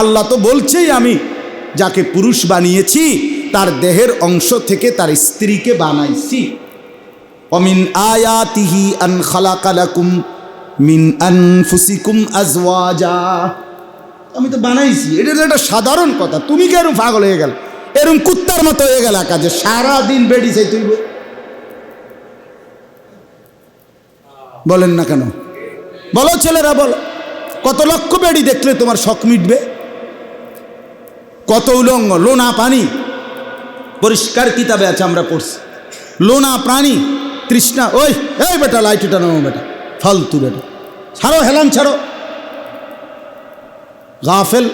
আল্লাহ তো বলছেই আমি যাকে পুরুষ বানিয়েছি তার দেহের অংশ থেকে তার স্ত্রীকে বানাইছি। অমিন আয়াতিহি আন খালাকা লাকুম মিন আনফুসিকুম আজওয়াজা, আমি তো বানাইছি। এটা তো একটা সাধারণ কথা, তুমি কেন পাগল হয়ে গেল, এরকম কুত্তার মতো হয়ে গেল কাজে সারাদিন বেড়ি চাই তুই বলেন না কেন? বলো ছেলেরা বলো, কত লক্ষ বেড়ি দেখলে তোমার শখ মিটবে? কত উলঙ্গ, লোনা পানি, পরিষ্কার কিতাবে আছে আমরা পড়ছি, লোনা প্রাণী তৃষ্ণা। ওই এই বেটা লাইট এটা নাও বেটা, ফালতু বেটা, ছাড়ো হেলান ছাড়ো, গাফেল।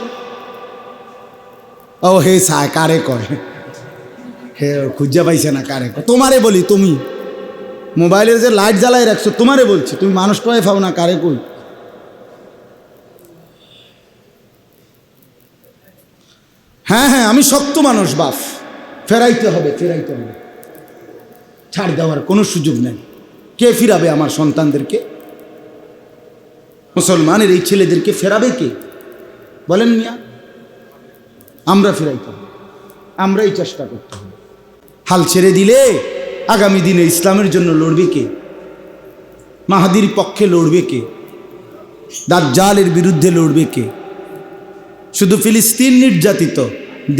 ও হে সায় কারে কয়, হে খুঁজা পাইছে না কারে কয়। তোমারে বলি, তুমি মোবাইলের যে লাইট জ্বালাই রাখছো তোমারে বলছি, তুমি মানুষ পায় পাও না কারে কই। হ্যাঁ হ্যাঁ আমি শক্ত মানুষ বাপ, ফেরাইতে হবে ফেরাইতে হবে, ছাড় দেওয়ার কোনো সুযোগ নেই। কে ফিরাবে আমার সন্তানদেরকে? মুসলমানের এই ছেলেদেরকে ফেরাবে কে বলেন মিয়া? আমরা ফিরাইতে হবে, আমরাই চেষ্টা করতে হবে। হাল ছেড়ে দিলে আগামী দিনে ইসলামের জন্য লড়বে কে? মাহাদির পক্ষে লড়বে কে? দাজ্জালের বিরুদ্ধে লড়বে কে? শুধু ফিলিস্তিন নির্যাতিত,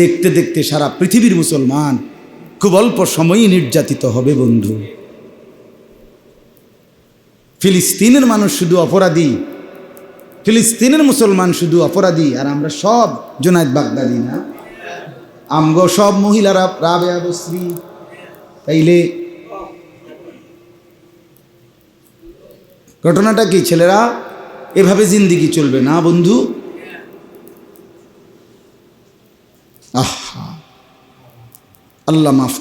দেখতে দেখতে সারা পৃথিবীর মুসলমান খুব অল্প সময়ই নির্যাতিত হবে বন্ধু। ফিলিস্তিনের মানুষ শুধু অপরাধী, ফিলিস্তিনের মুসলমান শুধু অপরাধী, আর আমরা সব জুনায়েদ বাগদাদি না, আমগো সব মহিলারা রাবেয়া বসরি। তাইলে ঘটনাটা কি? ছেলেরা এভাবে জিন্দিগি চলবে না বন্ধু। আহা, আল্লাহ মাফ।